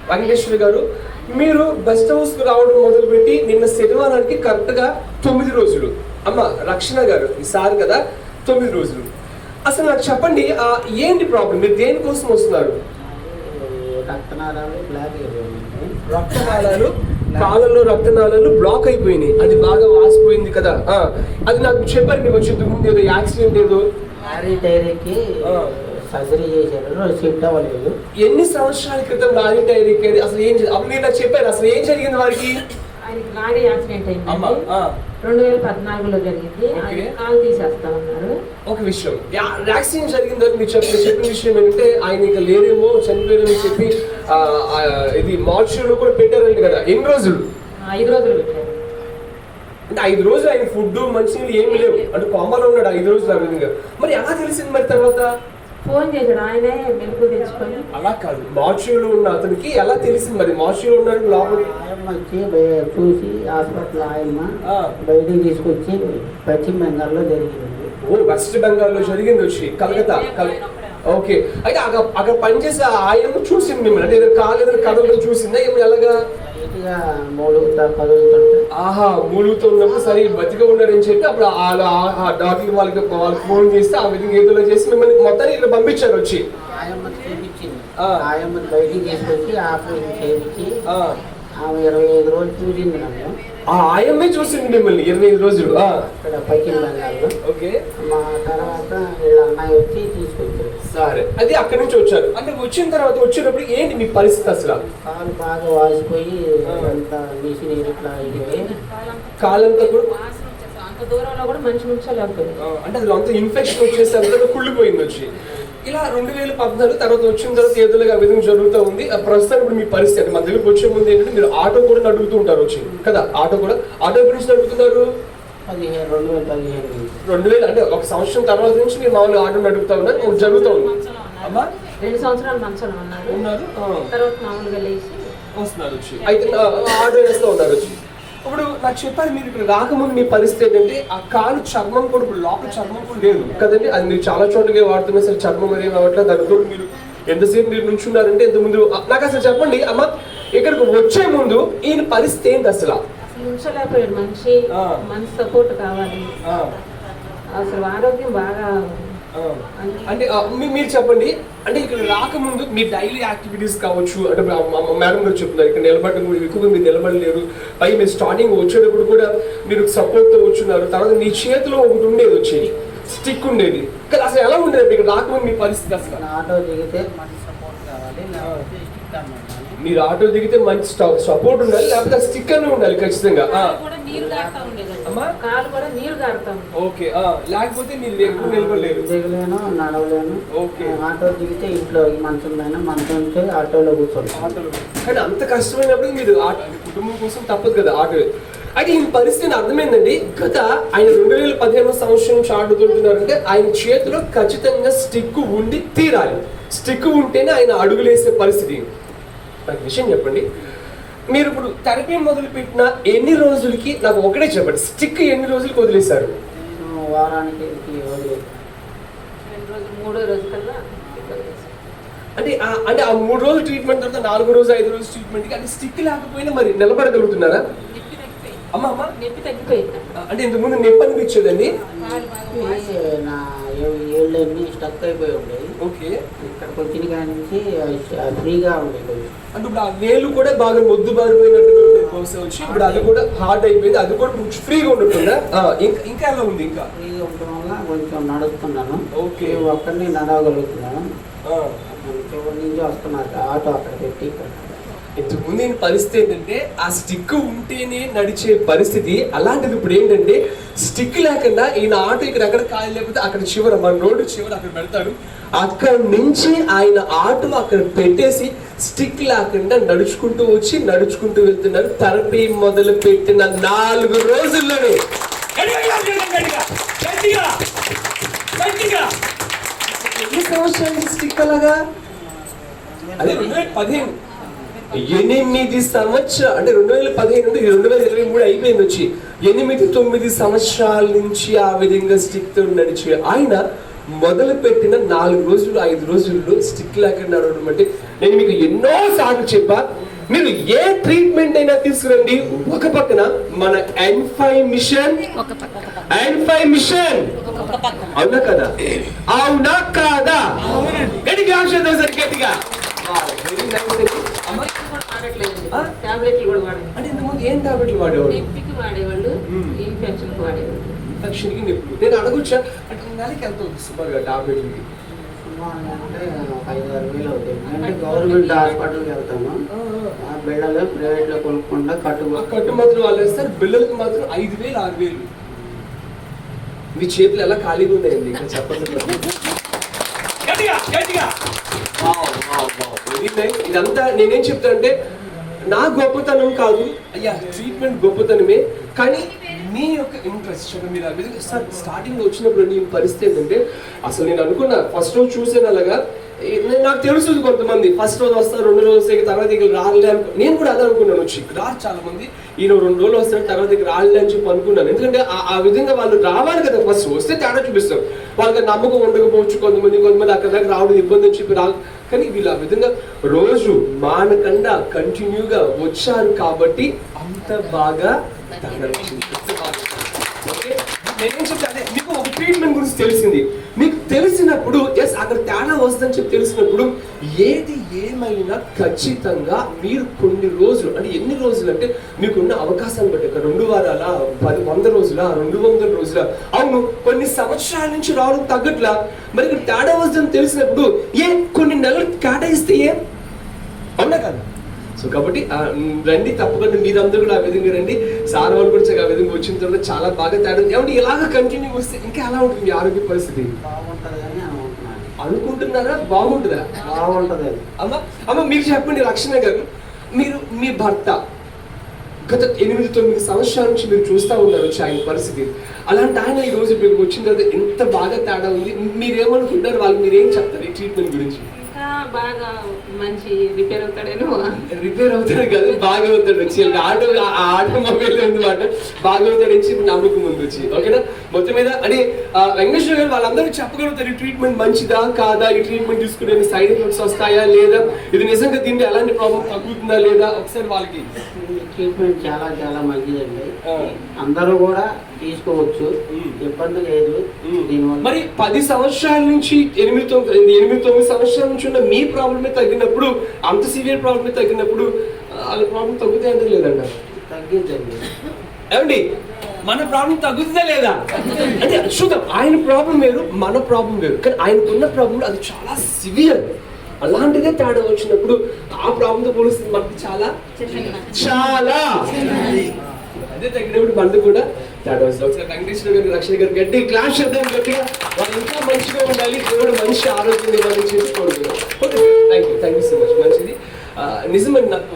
వెంకటేశ్వర గారు, మీరు guest house కు రావడం మొదలుపెట్టి నిన్న శనివారానికి కరెక్ట్ గా 9 రోజులు. అమ్మ రక్షణ గారు ఈసారి కదా 9 రోజులు. అసలు నాకు చెప్పండి, ఏంటి ప్రాబ్లం? మీరు దేనికోసం వస్తున్నారు? రక్తనాళాలు, కాలంలో రక్తనాళాలు బ్లాక్ అయిపోయినాయి, అది బాగా వాసిపోయింది కదా. అది నాకు చెప్పారు, మీకు వచ్చే ముందు ఏదో యాక్సిడెంట్ ఏదో సర్జరీ చేశారు, షిఫ్ట్ అవ్వలేదు. ఎన్ని సంవత్సరాల క్రితం లారీ టైర్కి అసలు ఏం అప్పుడు మీరు నాకు చెప్పారు, అసలు ఏం జరిగింది వారికి? ఆయనకి లారీ యాక్సిడెంట్ అయింది 2014లో జరిగింది. కాలు తీసేస్తా ఉన్నారు. ఒక విషయం, యాక్సిడెంట్ జరిగింది మీరు చెప్పిన విషయం ఏంటంటే ఆయన ఇక లేరేమో, చనిపోయారని చెప్పి ఇది మార్చులో కూడా పెట్టారంట కదా. ఎన్ని రోజులు? 5 రోజులు పెట్టారు. అంటే 5 రోజులు ఆయన ఫుడ్ మంచినీళ్ళు ఏమి లేవు, అంటే కోమాలో ఉన్నాడు 5 రోజులు. ఆ విధంగా మరి ఎలా తెలిసింది మరి తర్వాత? ఫోన్ చేశాడు ఆయనే, మెలకు తెచ్చుకొని. అలా కాదు, మార్చులో ఉన్న అతనికి ఎలా తెలిసింది మరి? మార్చులో ఉన్నాడు లోపల చూసి హాస్పిటల్ ఆయమ్మ బయటికి తీసుకొచ్చి పశ్చిమ బెంగాల్లో జరిగింది. వెస్ట్ బెంగాల్లో జరిగింది, వచ్చి కలకత్తా. ఓకే, అయితే అక్కడ పనిచేసే ఆయన చూసింది మిమ్మల్ని, అంటే ఏదైనా కాలు ఏదైనా కదలడం చూసిందా? ఏమి ఎలాగా? ఆహా, మూలుగుతూ ఉన్నప్పుడు సరే బతిగా ఉన్నారని చెప్పి అప్పుడు డాక్టర్ వాళ్ళకి ఫోన్ చేస్తే ఆ విధంగా ఏదో చేసి మిమ్మల్ని మొత్తాన్ని ఇక్కడ పంపించారు. వచ్చి బయటికి తీసుకొచ్చి ఆపరేషన్ చేయించి 25 రోజులు చూసింది నన్ను. ఆయమ్మే చూసింది మిమ్మల్ని 25 రోజులు ఇక్కడ పశ్చిమ బెంగాల్లో. ఓకే, మా తర్వాత వీళ్ళ అమ్మాయి వచ్చి తీసుకొచ్చారు. సరే, అది అక్కడి నుంచి వచ్చారు. అంటే వచ్చిన తర్వాత వచ్చినప్పుడు ఏంటి మీ పరిస్థితి? అసలు కాలు బాగా వాసిపోయి అంత మిషన్ ఇట్లా అయిపోయి కాలంతా కూడా అంత దూరంలో కూడా మంచి నుంచోలేకపోయింది. అంటే అది అంత ఇన్ఫెక్షన్ వచ్చేసి అంతా కుళ్ళిపోయింది. వచ్చి ఇలా 2014 తర్వాత వచ్చిన తర్వాత ఏదోగా విధంగా జరుగుతూ ఉంది. ప్రస్తుతం ఇప్పుడు మీ పరిస్థితి మా దగ్గరకు వచ్చే ముందు ఏంటంటే మీరు ఆటో కూడా నడుపుతూ ఉంటారు వచ్చి కదా. ఆటో గురించి నడుపుతున్నారు 2000, అంటే ఒక సంవత్సరం తర్వాత నుంచి మీరు మామూలుగా ఆటో నడుపుతా ఉన్నారు, జరుగుతూ ఉంది. అమ్మా 2 సంవత్సరాలు మంచంలో ఉన్నారు, తర్వాత మామూలుగా లేచి వస్తున్నారు వచ్చి, అయితే ఆటో వేస్తూ ఉన్నారు వచ్చి. ఇప్పుడు నాకు చెప్పారు, మీరు ఇక్కడ రాకముందు మీ పరిస్థితి ఏంటంటే ఆ కాలు చర్మం కూడా ఇప్పుడు లోపల చర్మం కూడా లేదు కదండి. అది మీరు చాలా చోట్లగా వాడుతున్నా సరే చర్మం అనేది అవ్వట్లేదు. దానితో మీరు ఎంతసేపు మీరు నుంచున్నారంటే ఇంత ముందు నాకు అసలు చెప్పండి అమ్మ, ఇక్కడికి వచ్చే ముందు ఈయన పరిస్థితి ఏంటి అసలు? ఉంచలేకపోయాడు మనిషి, మంచి సపోర్ట్ కావాలి. అసలు ఆరోగ్యం బాగా అంటే మీరు చెప్పండి, అంటే ఇక్కడ రాకముందు మీ డైలీ యాక్టివిటీస్ కావచ్చు, అంటే మేడం గారు చెప్తున్నారు ఇక్కడ నిలబడడం కూడా ఎక్కువగా మీరు నిలబడలేరు. పై మీరు స్టార్టింగ్ వచ్చేటప్పుడు కూడా మీరు సపోర్ట్తో వచ్చున్నారు. తర్వాత మీ చేతిలో ఒకటి ఉండేది, వచ్చేది స్టిక్ ఉండేది కదా. అసలు ఎలా ఉండేది ఇక్కడ రాకముందు మీ పరిస్థితి? అసలు ఆటో దిగితే మంచి సపోర్ట్ కావాలి, మీరు ఆటో దిగితే మంచి సపోర్ట్ ఉండాలి, లేకపోతే స్టిక్ అనే ఉండాలి ఖచ్చితంగా. ఓకే, లేకపోతే మీరు ఎక్కువ నిలబడలేరు, దిగలేను, నడవలేను. ఓకే, ఆటో దిగితే ఇంట్లో మంచం పైన మంచం ఆటోలో కూర్చోండి. ఆటోలో కానీ అంత కష్టమైనప్పుడు మీరు కుటుంబం కోసం తప్పదు కదా ఆటో. అయితే ఈ పరిస్థితిని అర్థమైందండి. గత ఆయన 2015 సంవత్సరం నుంచి ఆటో దొరుకుతున్నారంటే ఆయన చేతిలో ఖచ్చితంగా స్టిక్ ఉండి తీరాలి. స్టిక్ ఉంటేనే ఆయన అడుగులేసే పరిస్థితి. నాకు విషయం చెప్పండి, మీరు ఇప్పుడు థెరపీ మొదలు పెట్టిన ఎన్ని రోజులకి నాకు ఒకటే చెప్పండి, స్టిక్ ఎన్ని రోజులకి వదిలేశారు? వారానికి అంటే ఆ 3 రోజులు ట్రీట్మెంట్ తర్వాత 4 రోజు 5 రోజులు ట్రీట్మెంట్కి అంటే స్టిక్ లేకపోయినా మరి నిలబడగలుగుతున్నారా? అమ్మ నొప్పి తగ్గిపోయింది. అంటే ఇంతకుముందు నొప్పి అనిపించేదండి, ఏళ్ళన్నీ స్టక్ అయిపోయి ఉండేది. ఓకే, ఇక్కడికి వచ్చిన కాడి నుంచి ఫ్రీగా ఉండేది. అంటే ఇప్పుడు ఆ వేలు కూడా బాగా మొద్దు బారిపోయినట్టుగా వచ్చి ఇప్పుడు అది కూడా హార్డ్ అయిపోయింది, అది కూడా ఫ్రీగా ఉంటుందా? ఇంకా ఎలా ఉంది? ఇంకా ఫ్రీగా ఉండడం వల్ల కొంచెం నడుస్తున్నాను. ఓకే, ఒక్కడిని నడవగలుగుతున్నాను. చివరి నుంచి వస్తున్నారు ఆటో అక్కడ పెట్టి. ఇంతకుముందు పరిస్థితి ఏంటంటే ఆ స్టిక్ ఉంటేనే నడిచే పరిస్థితి, అలాంటిది ఇప్పుడు ఏంటంటే స్టిక్ లేకుండా ఈయన ఆటో ఇక్కడ ఎక్కడ ఖాళీ లేకపోతే అక్కడ చివర మన రోడ్డు చివర అక్కడ పెడతారు, అక్కడ నుంచి ఆయన ఆటో అక్కడ పెట్టేసి స్టిక్ లేకుండా నడుచుకుంటూ వచ్చి నడుచుకుంటూ వెళ్తున్నారు. థెరపీ మొదలు పెట్టిన 4 రోజుల్లోనే ఎన్ని సంవత్సరాలు స్టిక్ అలాగా? అదే 2015 8 సంవత్సరాలు, అంటే 2015 నుండి 2023 అయిపోయింది వచ్చి 8-9 సంవత్సరాల నుంచి ఆ విధంగా స్టిక్ తో నడిచి ఆయన మొదలు పెట్టిన 4 రోజులు 5 రోజుల్లో స్టిక్ లేక నడవడం అంటే నేను మీకు ఎన్నో సార్లు చెప్పా, మీరు ఏ ట్రీట్మెంట్ అయినా తీసుకురండి, ఒక పక్కన మన N5 మిషన్, N5 మిషన్, అవునా కదా, అవునా కాదా, గట్టిగా ఆశతో సార్ గట్టిగా. అమ్మాయికి కూడా వాడట్లేదండి. టాబ్లెట్లు కూడా వాడండి. అంటే ఇంతకుముందు ఏం టాబ్లెట్లు వాడేవాడు? నొప్పికి వాడేవాళ్ళు, ఇన్ఫెక్షన్కి వాడేవాళ్ళు. ఇన్ఫెక్షన్కి నొప్పులు. నేను అడగొచ్చా అంటే నెలకి ఎంత అవుతుంది సుమారుగా టాబ్లెట్లకి? అంటే ఒక 5-6 వేలు అవుతుంది. అంటే గవర్నమెంట్ హాస్పిటల్కి వెళ్తాము, ఆ బిళ్ళలో ప్రైవేట్లో కొనుక్కుండా కట్టు మాత్రం వాళ్ళు వేస్తారు, బిల్లలకు మాత్రం 5,000 6,000. మీ చేతులు ఎలా ఖాళీగా ఉన్నాయండి ఇక్కడ చెప్పండి. ఇదంతా నేనేం చెప్తానంటే నా గొప్పతనం కాదు అయ్యా, ట్రీట్మెంట్ గొప్పతనమే, కానీ మీ యొక్క ఇంట్రెస్ట్ చూడండి. మీరు ఆ విధంగా సార్ స్టార్టింగ్లో వచ్చినప్పుడు నీ పరిస్థితి ఏంటంటే అసలు నేను అనుకున్నా ఫస్ట్ రోజు చూసాను అలాగా, నాకు తెలుసు కొంతమంది ఫస్ట్ రోజు వస్తారు, 2 రోజులు వస్తే తర్వాత ఇక్కడ రాలే అనుకో, నేను కూడా అదే అనుకున్నాను. వచ్చి రారు చాలా మంది, ఈయన 2 రోజులు వస్తారు తర్వాత ఇక్కడ రాలే అని చెప్పి అనుకున్నాను. ఎందుకంటే ఆ విధంగా వాళ్ళు రావాలి కదా, ఫస్ట్ వస్తే తేడా చూపిస్తారు. వాళ్ళకి నమ్మకం ఉండకపోవచ్చు, కొంతమంది అక్కడ దాకా రావడం ఇబ్బంది అని చెప్పి రాదు. కానీ వీళ్ళు ఆ విధంగా రోజు మానకుండా కంటిన్యూగా వచ్చారు కాబట్టి అంత బాగా నేనేం చెప్తాను, మీకు ఒక ట్రీట్మెంట్ గురించి తెలిసింది, మీకు తెలిసినప్పుడు ఎస్ అక్కడ తేడా వస్తుందని చెప్పి తెలిసినప్పుడు ఏది ఏమైనా ఖచ్చితంగా మీరు కొన్ని రోజులు, అంటే ఎన్ని రోజులు అంటే మీకున్న అవకాశాన్ని బట్టి, 2 వారాల 100 రోజుల 200 రోజుల, అవును కొన్ని సంవత్సరాల నుంచి రావడం తగ్గట్లా, మరి ఇక్కడ తేడా వస్తుందని తెలిసినప్పుడు కొన్ని నెలలు కేటాయిస్తే అవునా కదా. సో కాబట్టి రండి, తప్పకుండా మీరందరూ కూడా ఆ విధంగా రండి. సార్ వాళ్ళు కూడా ఆ విధంగా వచ్చిన తర్వాత చాలా బాగా తేడా. ఏమంటే ఇలాగ కంటిన్యూ వస్తే ఇంకా ఎలా ఉంటుంది మీ ఆరోగ్య పరిస్థితి? అనుకుంటున్నారా? బాగుంటుందా? బాగుంటుంది. అమ్మ మీరు చెప్పండి లక్ష్మణ గారు, మీరు మీ భర్త గత 8-9 సంవత్సరాల నుంచి మీరు చూస్తూ ఉన్నారు వచ్చి ఆయన పరిస్థితి, అలాంటి ఆయన ఈ రోజు మీరు వచ్చిన తర్వాత ఎంత బాగా తేడా ఉంది, మీరేమనుకుంటారు? వాళ్ళకి మీరేం చెప్తారు ఈ ట్రీట్మెంట్ గురించి? బాగా మంచి రిపేర్ అవుతాడేమో. రిపేర్ అవుతాడు కదా, బాగా అవుతాడు వచ్చి ఆటోమొబైల్ ఉందన్నమాట, బాగా అవుతాడు వచ్చి నమ్మకం ముందు వచ్చి. ఓకేనా? మొత్తం మీద అంటే వెంకటేశ్వర గారు వాళ్ళందరూ చెప్పగలుగుతారు ఈ ట్రీట్మెంట్ మంచిదా కాదా, ఈ ట్రీట్మెంట్ తీసుకుంటే సైడ్ ఎఫెక్ట్స్ వస్తాయా లేదా, ఇది నిజంగా దీంట్లో ఎలాంటి ప్రాబ్లం తగ్గుతుందా లేదా, ఒకసారి వాళ్ళకి. ట్రీట్మెంట్ చాలా చాలా మంచిదండి, అందరూ కూడా తీసుకోవచ్చు, ఇబ్బంది లేదు దీనివల్ల. మరి 10 సంవత్సరాల నుంచి 8-9 సంవత్సరాల నుంచి ఉన్న మీ ప్రాబ్లమే తగ్గినప్పుడు, అంత సివియర్ ప్రాబ్లమే తగ్గినప్పుడు వాళ్ళ ప్రాబ్లం తగ్గుతాయి అంటే లేదంట? తగ్గించండి. ఏమండి మన ప్రాబ్లం తగ్గుతుందా లేదా అంటే చూద్దాం. ఆయన ప్రాబ్లం వేరు, మన ప్రాబ్లం వేరు, కానీ ఆయనకున్న ప్రాబ్లం అది చాలా సివియర్. అలాంటిదే తేడా వచ్చినప్పుడు ఆ ప్రాబ్లంతో పోలిస్తే మనకి చాలా చాలా అదే తగ్గినప్పుడు మనది కూడా తేడా వస్తుంది. ఒకసారి వెంకటేశ్వర గారు లక్ష్మణ్ గారు గట్టి క్లాస్ చేద్దాం, గట్టిగా వాళ్ళు ఇంకా మంచిగా ఉండాలి, దేవుడు మంచి ఆరోగ్యం ఇవ్వాలని చేసుకోవడం. Okay, thank you so much. మంచిది నిజమని నాకు